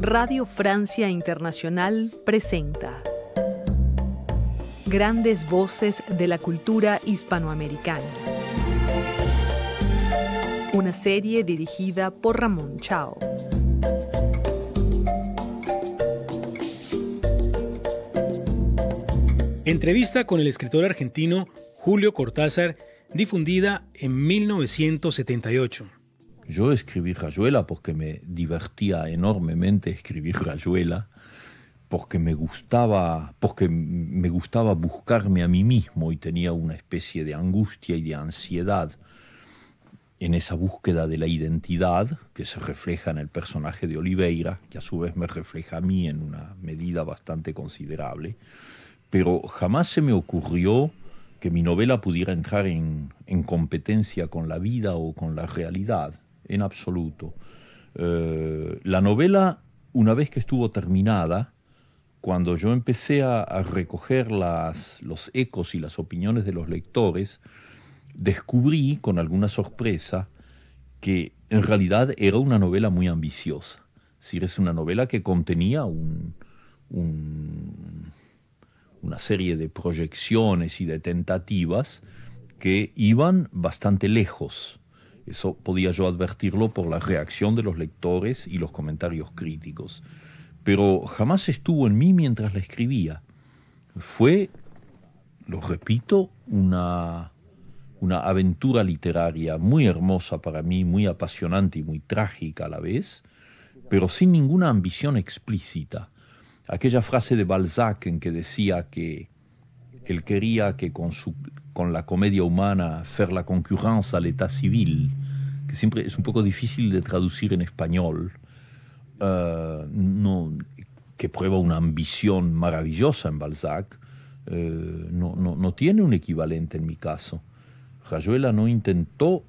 Radio Francia Internacional presenta Grandes Voces de la Cultura Hispanoamericana. Una serie dirigida por Ramón Chao. Entrevista con el escritor argentino Julio Cortázar, difundida en 1978. Yo escribí Rayuela porque me divertía enormemente escribir Rayuela, porque me gustaba buscarme a mí mismo y tenía una especie de angustia y de ansiedad en esa búsqueda de la identidad que se refleja en el personaje de Oliveira, que a su vez me refleja a mí en una medida bastante considerable. Pero jamás se me ocurrió que mi novela pudiera entrar en competencia con la vida o con la realidad, en absoluto. La novela, una vez que estuvo terminada, cuando yo empecé a recoger los ecos y las opiniones de los lectores, descubrí con alguna sorpresa que en realidad era una novela muy ambiciosa. Es decir, es una novela que contenía una serie de proyecciones y de tentativas que iban bastante lejos. Eso podía yo advertirlo por la reacción de los lectores y los comentarios críticos. Pero jamás estuvo en mí mientras la escribía. Fue, lo repito, una aventura literaria muy hermosa para mí, muy apasionante y muy trágica a la vez, pero sin ninguna ambición explícita. Aquella frase de Balzac en que decía que él quería que con la comedia humana faire la concurrence al état civil, que siempre es un poco difícil de traducir en español, que prueba una ambición maravillosa en Balzac, no tiene un equivalente en mi caso. Rayuela no intentó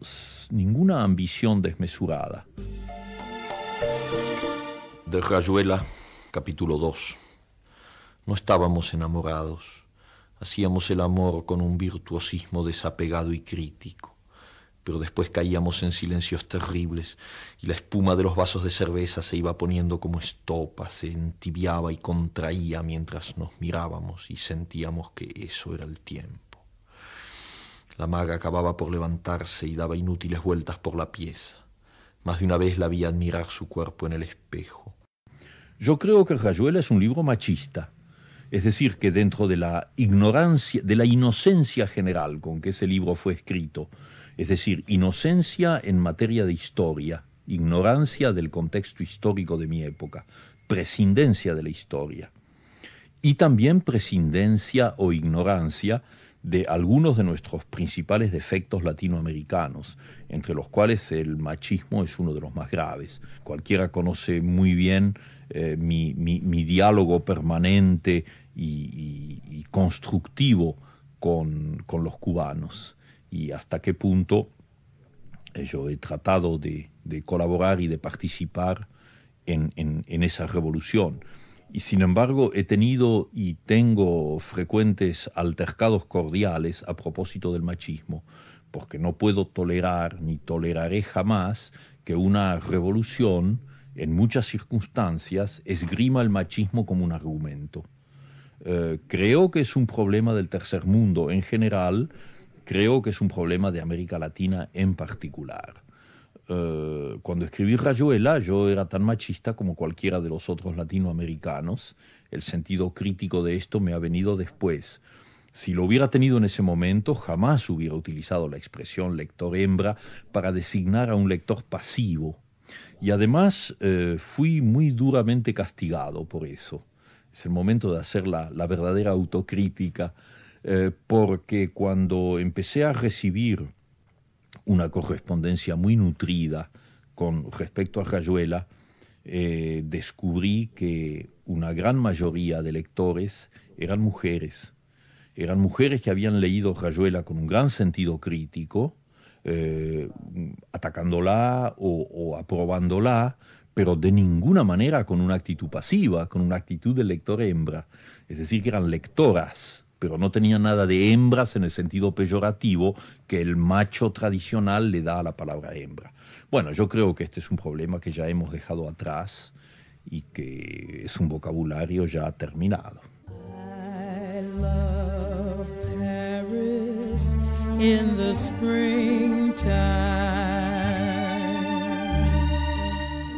ninguna ambición desmesurada. De Rayuela, capítulo 2. No estábamos enamorados. Hacíamos el amor con un virtuosismo desapegado y crítico, pero después caíamos en silencios terribles y la espuma de los vasos de cerveza se iba poniendo como estopa, se entibiaba y contraía mientras nos mirábamos y sentíamos que eso era el tiempo. La maga acababa por levantarse y daba inútiles vueltas por la pieza. Más de una vez la vi admirar su cuerpo en el espejo. Yo creo que Rayuela es un libro machista. Es decir, que dentro de la ignorancia, de la inocencia general con que ese libro fue escrito, es decir, inocencia en materia de historia, ignorancia del contexto histórico de mi época, prescindencia de la historia, y también prescindencia o ignorancia de algunos de nuestros principales defectos latinoamericanos, entre los cuales el machismo es uno de los más graves. Cualquiera conoce muy bien mi diálogo permanente y constructivo con los cubanos, y hasta qué punto yo he tratado de colaborar y de participar en esa revolución. Y sin embargo he tenido y tengo frecuentes altercados cordiales a propósito del machismo, porque no puedo tolerar ni toleraré jamás que una revolución en muchas circunstancias esgrima el machismo como un argumento. Creo que es un problema del tercer mundo en general, creo que es un problema de América Latina en particular. Cuando escribí Rayuela yo era tan machista como cualquiera de los otros latinoamericanos. El sentido crítico de esto me ha venido después. Si lo hubiera tenido en ese momento, jamás hubiera utilizado la expresión lector hembra para designar a un lector pasivo. Y además fui muy duramente castigado por eso. Es el momento de hacer la verdadera autocrítica, porque cuando empecé a recibir una correspondencia muy nutrida con respecto a Rayuela, descubrí que una gran mayoría de lectores eran mujeres. Eran mujeres que habían leído Rayuela con un gran sentido crítico, atacándola o aprobándola, pero de ninguna manera con una actitud pasiva, con una actitud de lector hembra. Es decir, que eran lectoras, pero no tenían nada de hembras en el sentido peyorativo que el macho tradicional le da a la palabra hembra. Bueno, yo creo que este es un problema que ya hemos dejado atrás y que es un vocabulario ya terminado. I love Paris in the springtime.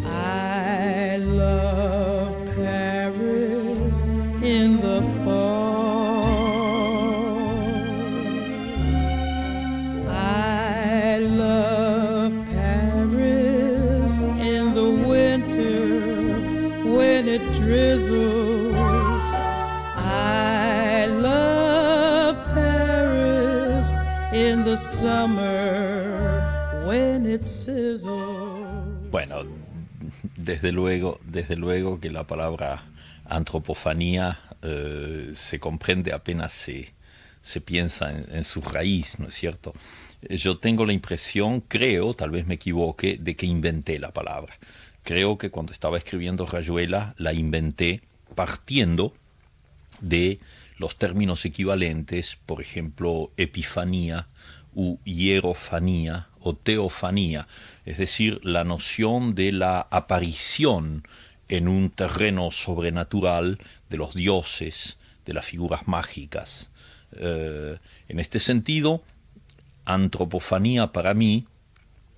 I love Paris in the fall. I love Paris in the winter when it drizzles. I love Paris in the summer when it sizzles. Bueno, desde luego que la palabra antropofanía se comprende apenas se piensa en su raíz, ¿no es cierto? Yo tengo la impresión, creo, tal vez me equivoque, de que inventé la palabra. Creo que cuando estaba escribiendo Rayuela la inventé partiendo de los términos equivalentes, por ejemplo, epifanía u hierofanía o teofanía, es decir, la noción de la aparición en un terreno sobrenatural de los dioses, de las figuras mágicas. En este sentido, antropofanía para mí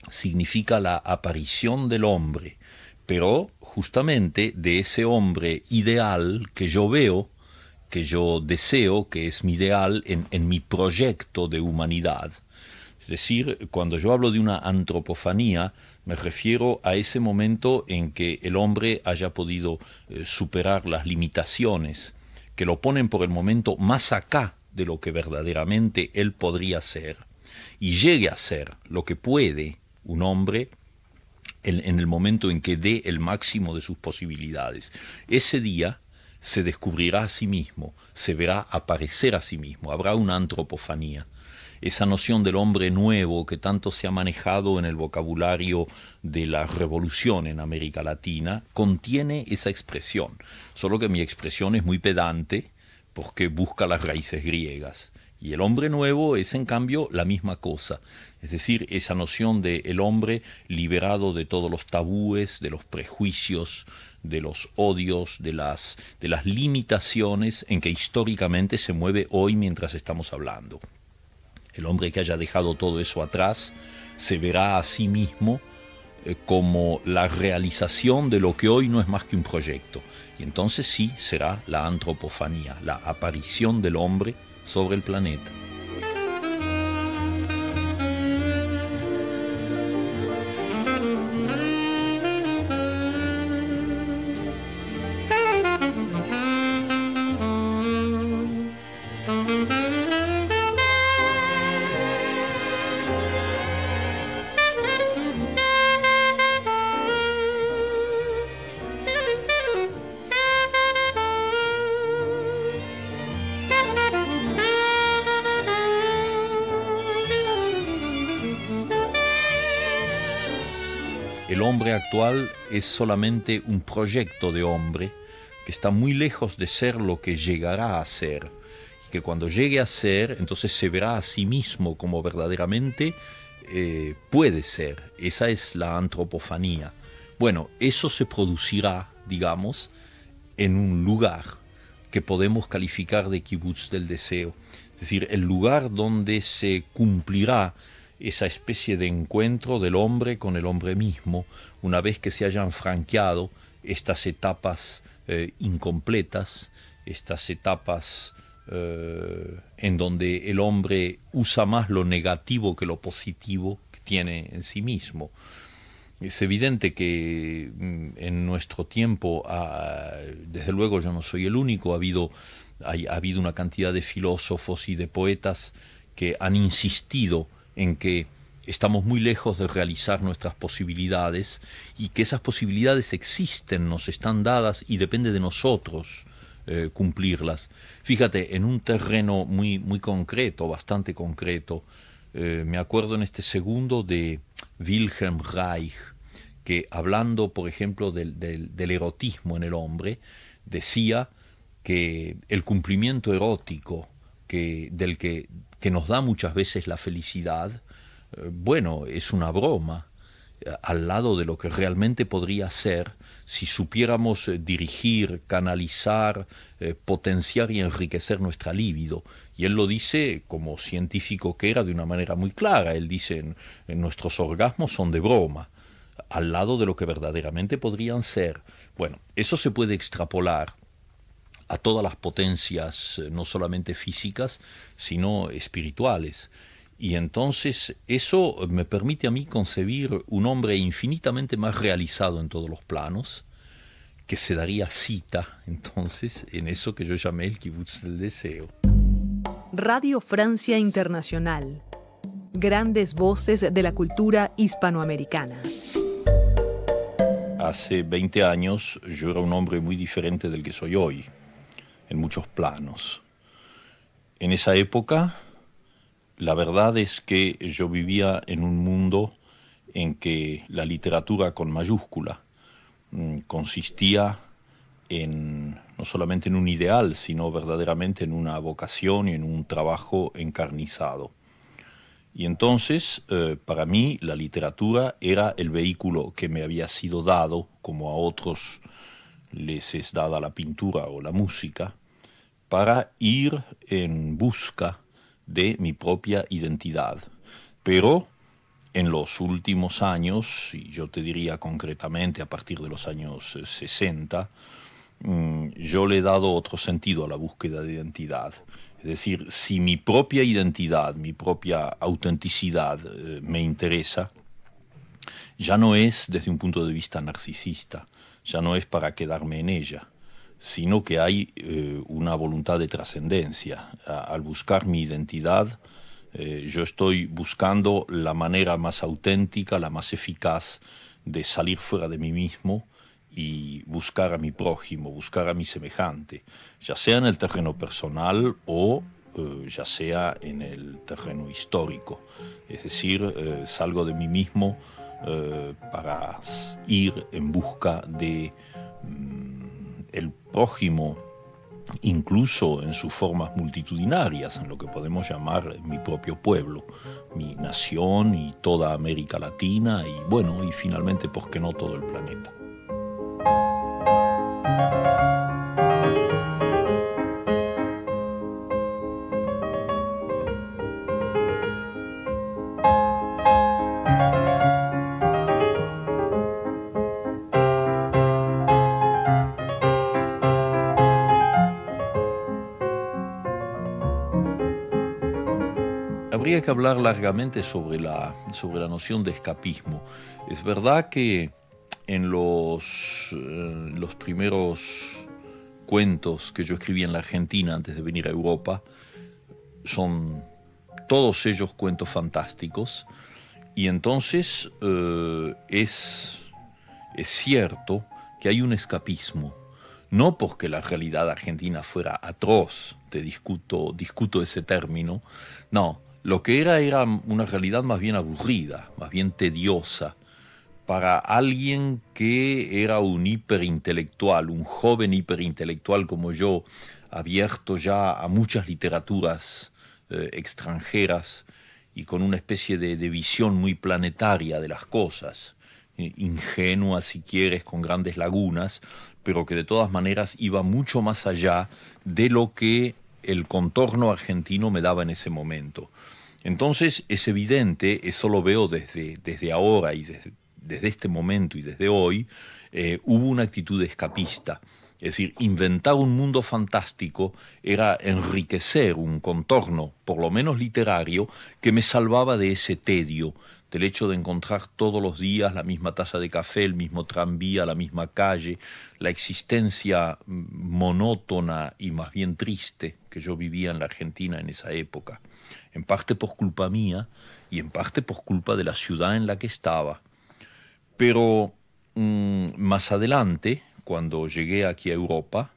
significa la aparición del hombre, pero justamente de ese hombre ideal que yo veo, que yo deseo, que es mi ideal en mi proyecto de humanidad. Es decir, cuando yo hablo de una antropofanía, me refiero a ese momento en que el hombre haya podido superar las limitaciones que lo ponen por el momento más acá de lo que verdaderamente él podría ser, y llegue a ser lo que puede un hombre en el momento en que dé el máximo de sus posibilidades. Ese día se descubrirá a sí mismo, se verá aparecer a sí mismo, habrá una antropofanía. Esa noción del hombre nuevo que tanto se ha manejado en el vocabulario de la revolución en América Latina contiene esa expresión, solo que mi expresión es muy pedante porque busca las raíces griegas. Y el hombre nuevo es en cambio la misma cosa, es decir, esa noción de el hombre liberado de todos los tabúes, de los prejuicios, de los odios, de las limitaciones en que históricamente se mueve hoy mientras estamos hablando. El hombre que haya dejado todo eso atrás se verá a sí mismo como la realización de lo que hoy no es más que un proyecto. Y entonces sí será la antropofanía, la aparición del hombre sobre el planeta. El hombre actual es solamente un proyecto de hombre que está muy lejos de ser lo que llegará a ser, y que cuando llegue a ser, entonces se verá a sí mismo como verdaderamente puede ser. Esa es la antropofanía. Bueno, eso se producirá, digamos, en un lugar que podemos calificar de kibutz del deseo, es decir, el lugar donde se cumplirá esa especie de encuentro del hombre con el hombre mismo, una vez que se hayan franqueado estas etapas incompletas, estas etapas en donde el hombre usa más lo negativo que lo positivo que tiene en sí mismo. Es evidente que en nuestro tiempo, desde luego yo no soy el único, ha habido una cantidad de filósofos y de poetas que han insistido en que estamos muy lejos de realizar nuestras posibilidades y que esas posibilidades existen, nos están dadas y depende de nosotros cumplirlas. Fíjate, en un terreno muy, muy concreto, bastante concreto, me acuerdo en este segundo de Wilhelm Reich, que hablando, por ejemplo, del erotismo en el hombre, decía que el cumplimiento erótico que nos da muchas veces la felicidad, bueno, es una broma, al lado de lo que realmente podría ser si supiéramos dirigir, canalizar, potenciar y enriquecer nuestra libido. Y él lo dice, como científico que era, de una manera muy clara. Él dice, nuestros orgasmos son de broma, al lado de lo que verdaderamente podrían ser. Bueno, eso se puede extrapolar a todas las potencias, no solamente físicas, sino espirituales. Y entonces eso me permite a mí concebir un hombre infinitamente más realizado en todos los planos, que se daría cita entonces en eso que yo llamé el kibutz del deseo. Radio Francia Internacional. Grandes voces de la cultura hispanoamericana. Hace 20 años yo era un hombre muy diferente del que soy hoy, en muchos planos. En esa época, la verdad es que yo vivía en un mundo en que la literatura con mayúscula consistía no solamente en un ideal, sino verdaderamente en una vocación y en un trabajo encarnizado. Y entonces, para mí, la literatura era el vehículo que me había sido dado, como a otros les es dada la pintura o la música, para ir en busca de mi propia identidad. Pero en los últimos años, y yo te diría concretamente a partir de los años 60, yo le he dado otro sentido a la búsqueda de identidad. Es decir, si mi propia identidad, mi propia autenticidad me interesa, ya no es desde un punto de vista narcisista, ya no es para quedarme en ella, sino que hay una voluntad de trascendencia. Al buscar mi identidad, yo estoy buscando la manera más auténtica, la más eficaz de salir fuera de mí mismo y buscar a mi prójimo, buscar a mi semejante, ya sea en el terreno personal o ya sea en el terreno histórico. Es decir, salgo de mí mismo para ir en busca de el prójimo, incluso en sus formas multitudinarias, en lo que podemos llamar mi propio pueblo, mi nación y toda América Latina y bueno, y finalmente, ¿por qué no todo el planeta? Habría que hablar largamente sobre la noción de escapismo. Es verdad que en los primeros cuentos que yo escribí en la Argentina antes de venir a Europa, son todos ellos cuentos fantásticos, y entonces es cierto que hay un escapismo, no porque la realidad argentina fuera atroz, te discuto ese término, no. Lo que era una realidad más bien aburrida, más bien tediosa, para alguien que era un hiperintelectual, un joven hiperintelectual como yo, abierto ya a muchas literaturas extranjeras y con una especie de visión muy planetaria de las cosas, ingenua si quieres, con grandes lagunas, pero que de todas maneras iba mucho más allá de lo que el contorno argentino me daba en ese momento. Entonces es evidente, eso lo veo desde ahora y desde este momento y desde hoy, hubo una actitud escapista. Es decir, inventar un mundo fantástico era enriquecer un contorno, por lo menos literario, que me salvaba de ese tedio, del hecho de encontrar todos los días la misma taza de café, el mismo tranvía, la misma calle, la existencia monótona y más bien triste que yo vivía en la Argentina en esa época, en parte por culpa mía y en parte por culpa de la ciudad en la que estaba. Pero más adelante, cuando llegué aquí a Europa,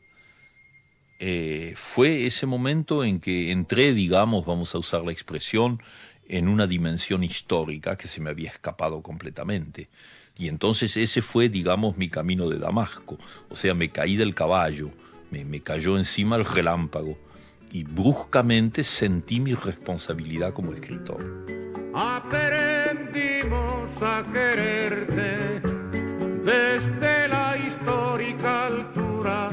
fue ese momento en que entré, digamos, vamos a usar la expresión, en una dimensión histórica que se me había escapado completamente. Y entonces ese fue, digamos, mi camino de Damasco. O sea, me caí del caballo, me cayó encima el relámpago y bruscamente sentí mi responsabilidad como escritor. Aprendimos a quererte desde la histórica altura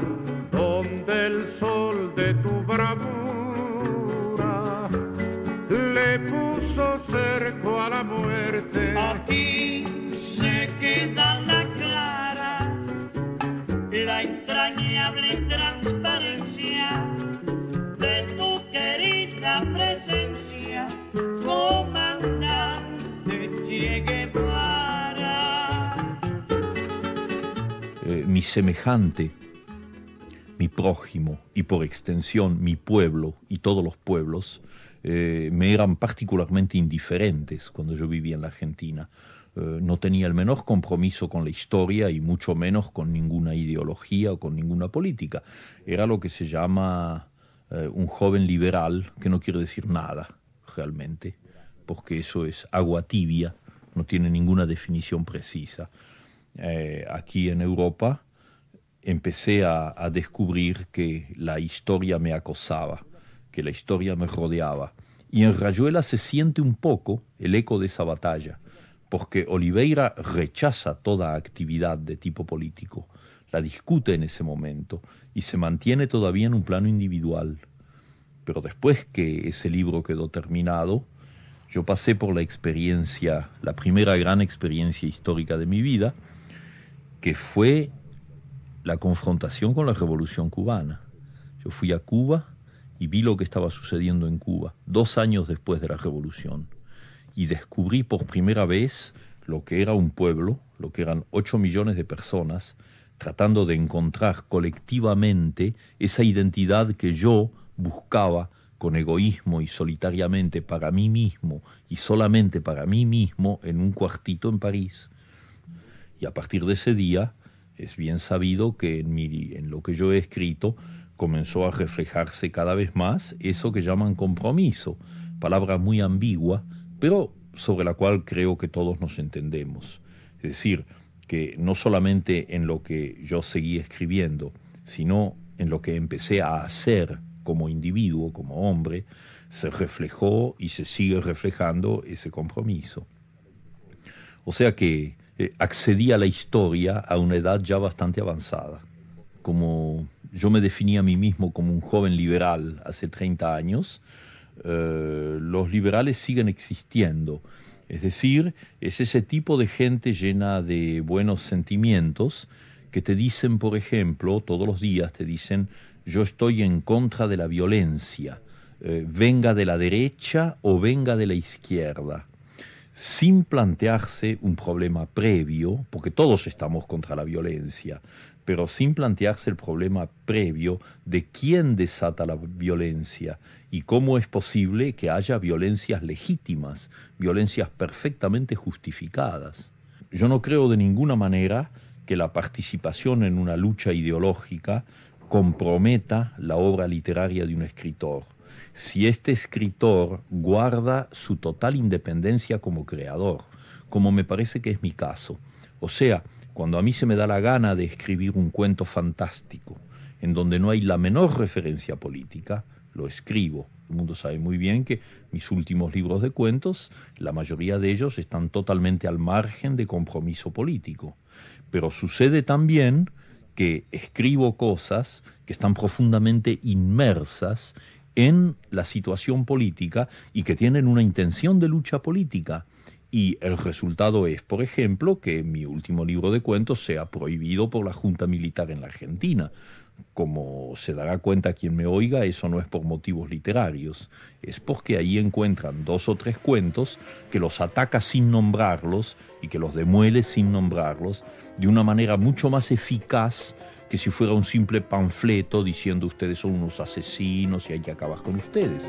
donde el sol de tu bravura le puso cerco a la muerte. Aquí se queda la clara, la entrañable transparencia de tu querida presencia, comandante Che Guevara. Mi semejante, mi prójimo y por extensión mi pueblo y todos los pueblos me eran particularmente indiferentes cuando yo vivía en la Argentina. No tenía el menor compromiso con la historia y mucho menos con ninguna ideología o con ninguna política. Era lo que se llama un joven liberal, que no quiere decir nada realmente, porque eso es agua tibia, no tiene ninguna definición precisa. Aquí en Europa empecé a descubrir que la historia me acosaba, que la historia me rodeaba. Y en Rayuela se siente un poco el eco de esa batalla, porque Oliveira rechaza toda actividad de tipo político, la discute en ese momento y se mantiene todavía en un plano individual. Pero después que ese libro quedó terminado, yo pasé por la experiencia, la primera gran experiencia histórica de mi vida, que fue la confrontación con la Revolución Cubana. Yo fui a Cuba y vi lo que estaba sucediendo en Cuba, 2 años después de la Revolución. Y descubrí por primera vez lo que era un pueblo, lo que eran 8 millones de personas, tratando de encontrar colectivamente esa identidad que yo buscaba con egoísmo y solitariamente para mí mismo y solamente para mí mismo en un cuartito en París. Y a partir de ese día es bien sabido que en lo que yo he escrito comenzó a reflejarse cada vez más eso que llaman compromiso, palabra muy ambigua, pero sobre la cual creo que todos nos entendemos. Es decir, que no solamente en lo que yo seguí escribiendo, sino en lo que empecé a hacer como individuo, como hombre, se reflejó y se sigue reflejando ese compromiso. O sea que accedí a la historia a una edad ya bastante avanzada. Como yo me definía a mí mismo como un joven liberal hace 30 años, los liberales siguen existiendo. Es decir, es ese tipo de gente llena de buenos sentimientos que te dicen, por ejemplo, todos los días te dicen: yo estoy en contra de la violencia, venga de la derecha o venga de la izquierda, sin plantearse un problema previo, porque todos estamos contra la violencia, pero sin plantearse el problema previo de quién desata la violencia y cómo es posible que haya violencias legítimas, violencias perfectamente justificadas. Yo no creo de ninguna manera que la participación en una lucha ideológica comprometa la obra literaria de un escritor, si este escritor guarda su total independencia como creador, como me parece que es mi caso. O sea, cuando a mí se me da la gana de escribir un cuento fantástico, en donde no hay la menor referencia política, lo escribo. El mundo sabe muy bien que mis últimos libros de cuentos, la mayoría de ellos están totalmente al margen de compromiso político. Pero sucede también que escribo cosas que están profundamente inmersas en la situación política y que tienen una intención de lucha política. Y el resultado es, por ejemplo, que mi último libro de cuentos sea prohibido por la Junta Militar en la Argentina. Como se dará cuenta quien me oiga, eso no es por motivos literarios, es porque ahí encuentran 2 o 3 cuentos que los ataca sin nombrarlos y que los demuele sin nombrarlos de una manera mucho más eficaz que si fuera un simple panfleto diciendo ustedes son unos asesinos y hay que acabar con ustedes.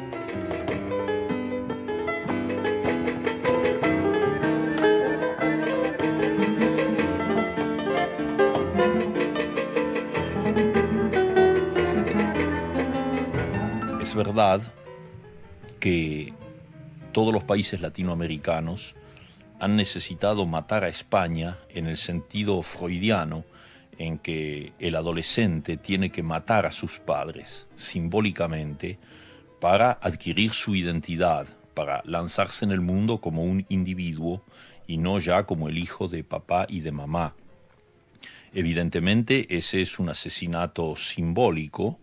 Es verdad que todos los países latinoamericanos han necesitado matar a España en el sentido freudiano, en que el adolescente tiene que matar a sus padres simbólicamente para adquirir su identidad, para lanzarse en el mundo como un individuo y no ya como el hijo de papá y de mamá. Evidentemente ese es un asesinato simbólico,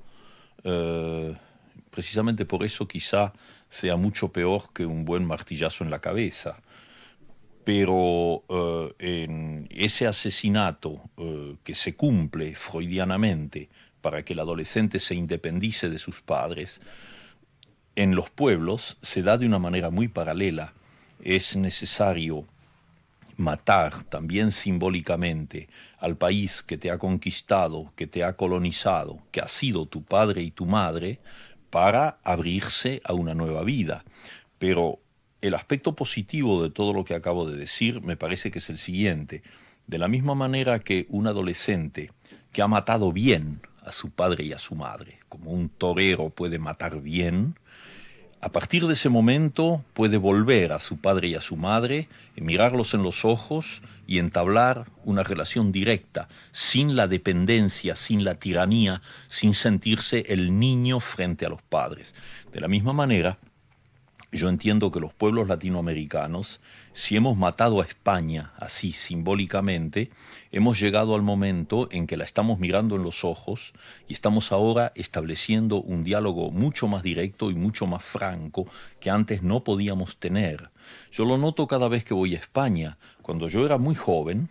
precisamente por eso quizá sea mucho peor que un buen martillazo en la cabeza. Pero en ese asesinato que se cumple freudianamente para que el adolescente se independice de sus padres, en los pueblos se da de una manera muy paralela. Es necesario matar también simbólicamente al país que te ha conquistado, que te ha colonizado, que ha sido tu padre y tu madre, para abrirse a una nueva vida. Pero el aspecto positivo de todo lo que acabo de decir me parece que es el siguiente. De la misma manera que un adolescente que ha matado bien a su padre y a su madre, como un torero puede matar bien, a partir de ese momento puede volver a su padre y a su madre, mirarlos en los ojos y entablar una relación directa, sin la dependencia, sin la tiranía, sin sentirse el niño frente a los padres. De la misma manera, yo entiendo que los pueblos latinoamericanos, si hemos matado a España así simbólicamente, hemos llegado al momento en que la estamos mirando en los ojos y estamos ahora estableciendo un diálogo mucho más directo y mucho más franco que antes no podíamos tener. Yo lo noto cada vez que voy a España. Cuando yo era muy joven,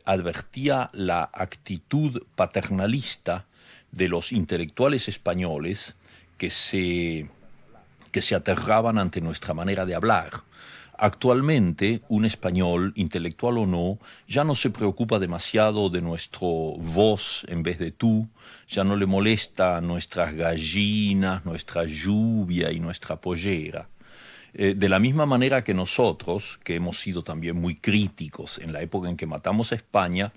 advertía la actitud paternalista de los intelectuales españoles que se aterraban ante nuestra manera de hablar. Actualmente, un español, intelectual o no, ya no se preocupa demasiado de nuestro vos en vez de tú, ya no le molesta nuestras gallinas, nuestra lluvia y nuestra pollera. De la misma manera que nosotros, que hemos sido también muy críticos en la época en que matamos a España,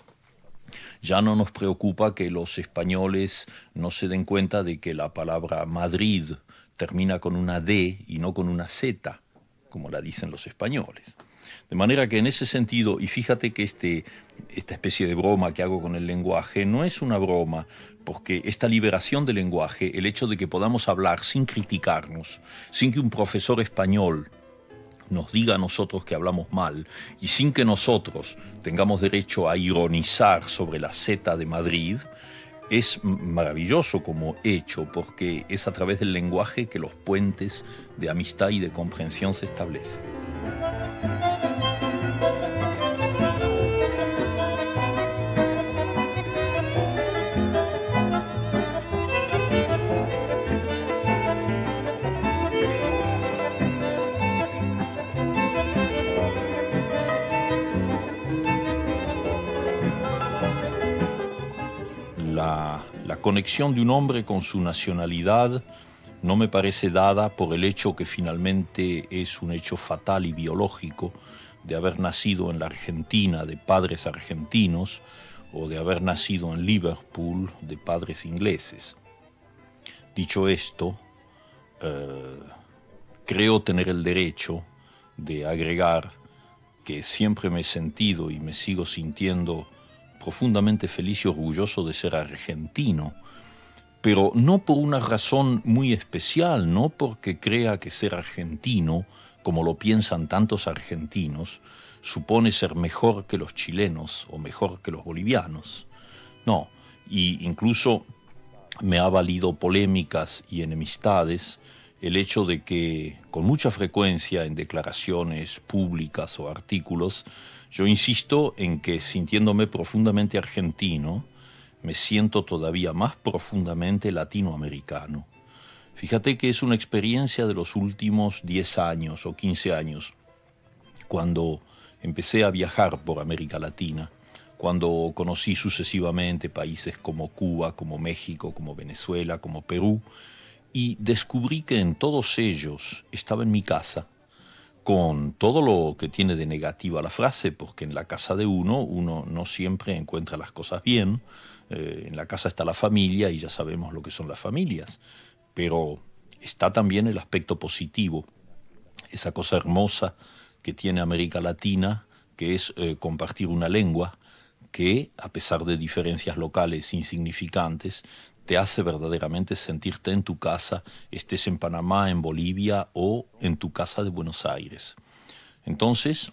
ya no nos preocupa que los españoles no se den cuenta de que la palabra Madrid termina con una D y no con una Z, como la dicen los españoles. De manera que en ese sentido, y fíjate que esta especie de broma que hago con el lenguaje no es una broma, porque esta liberación del lenguaje, el hecho de que podamos hablar sin criticarnos, sin que un profesor español nos diga a nosotros que hablamos mal, y sin que nosotros tengamos derecho a ironizar sobre la Z de Madrid, es maravilloso como hecho, porque es a través del lenguaje que los puentes de amistad y de comprensión se establecen. La conexión de un hombre con su nacionalidad no me parece dada por el hecho que finalmente es un hecho fatal y biológico de haber nacido en la Argentina de padres argentinos o de haber nacido en Liverpool de padres ingleses. Dicho esto, creo tener el derecho de agregar que siempre me he sentido y me sigo sintiendo profundamente feliz y orgulloso de ser argentino, pero no por una razón muy especial, no porque crea que ser argentino, como lo piensan tantos argentinos, supone ser mejor que los chilenos o mejor que los bolivianos. No, y incluso me ha valido polémicas y enemistades el hecho de que con mucha frecuencia en declaraciones públicas o artículos yo insisto en que, sintiéndome profundamente argentino, me siento todavía más profundamente latinoamericano. Fíjate que es una experiencia de los últimos 10 años o 15 años, cuando empecé a viajar por América Latina, cuando conocí sucesivamente países como Cuba, como México, como Venezuela, como Perú, y descubrí que en todos ellos estaba en mi casa, con todo lo que tiene de negativa la frase, porque en la casa de uno no siempre encuentra las cosas bien. En la casa está la familia y ya sabemos lo que son las familias, pero está también el aspecto positivo, esa cosa hermosa que tiene América Latina, que es compartir una lengua que, a pesar de diferencias locales insignificantes, te hace verdaderamente sentirte en tu casa, estés en Panamá, en Bolivia o en tu casa de Buenos Aires. Entonces,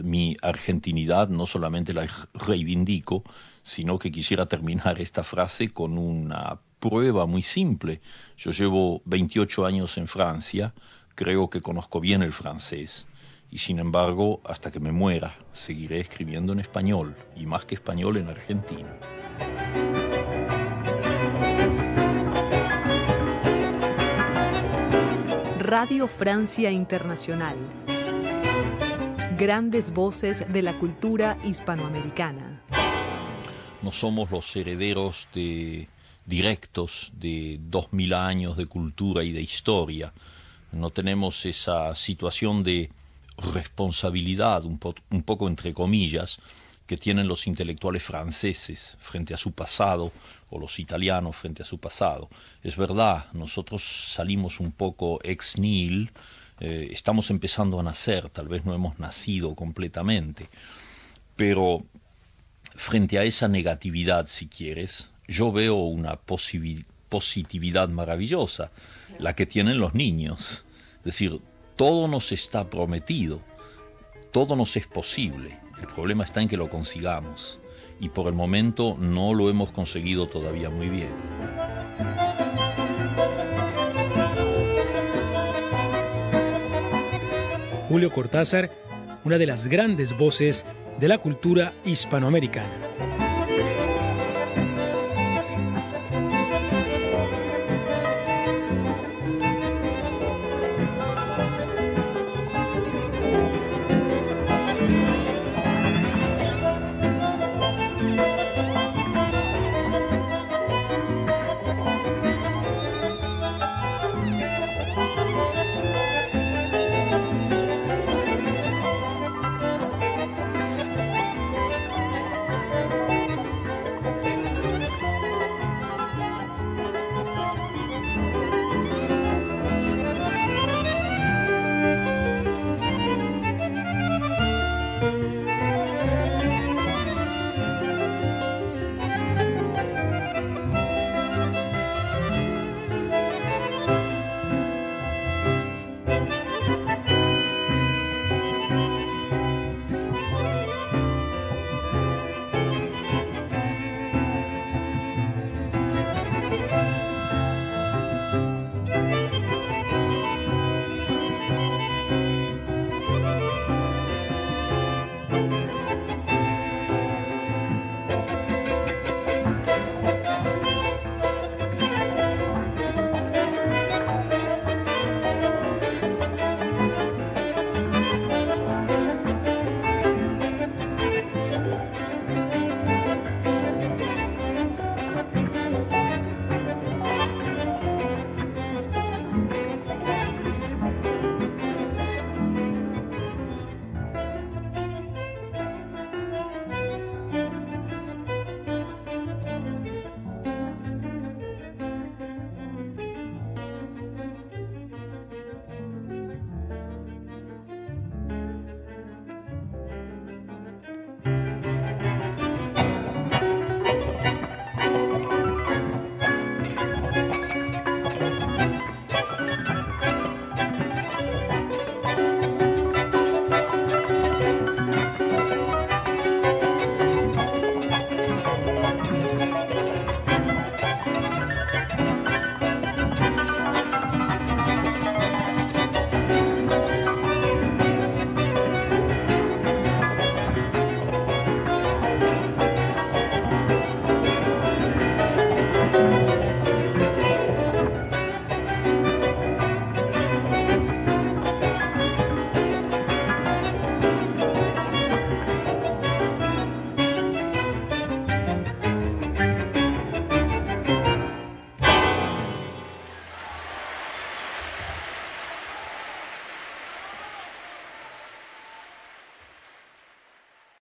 mi argentinidad no solamente la reivindico, sino que quisiera terminar esta frase con una prueba muy simple. Yo llevo 28 años en Francia, creo que conozco bien el francés, y sin embargo, hasta que me muera, seguiré escribiendo en español, y más que español, en argentino. Radio Francia Internacional. Grandes voces de la cultura hispanoamericana. No somos los herederos directos de 2000 años de cultura y de historia. No tenemos esa situación de responsabilidad, un poco entre comillas, que tienen los intelectuales franceses frente a su pasado, o los italianos frente a su pasado. Es verdad, nosotros salimos un poco ex nihil, estamos empezando a nacer, tal vez no hemos nacido completamente, pero frente a esa negatividad, si quieres, yo veo una positividad maravillosa, la que tienen los niños. Es decir, todo nos está prometido, todo nos es posible. El problema está en que lo consigamos, y por el momento no lo hemos conseguido todavía muy bien. Julio Cortázar, una de las grandes voces de la cultura hispanoamericana.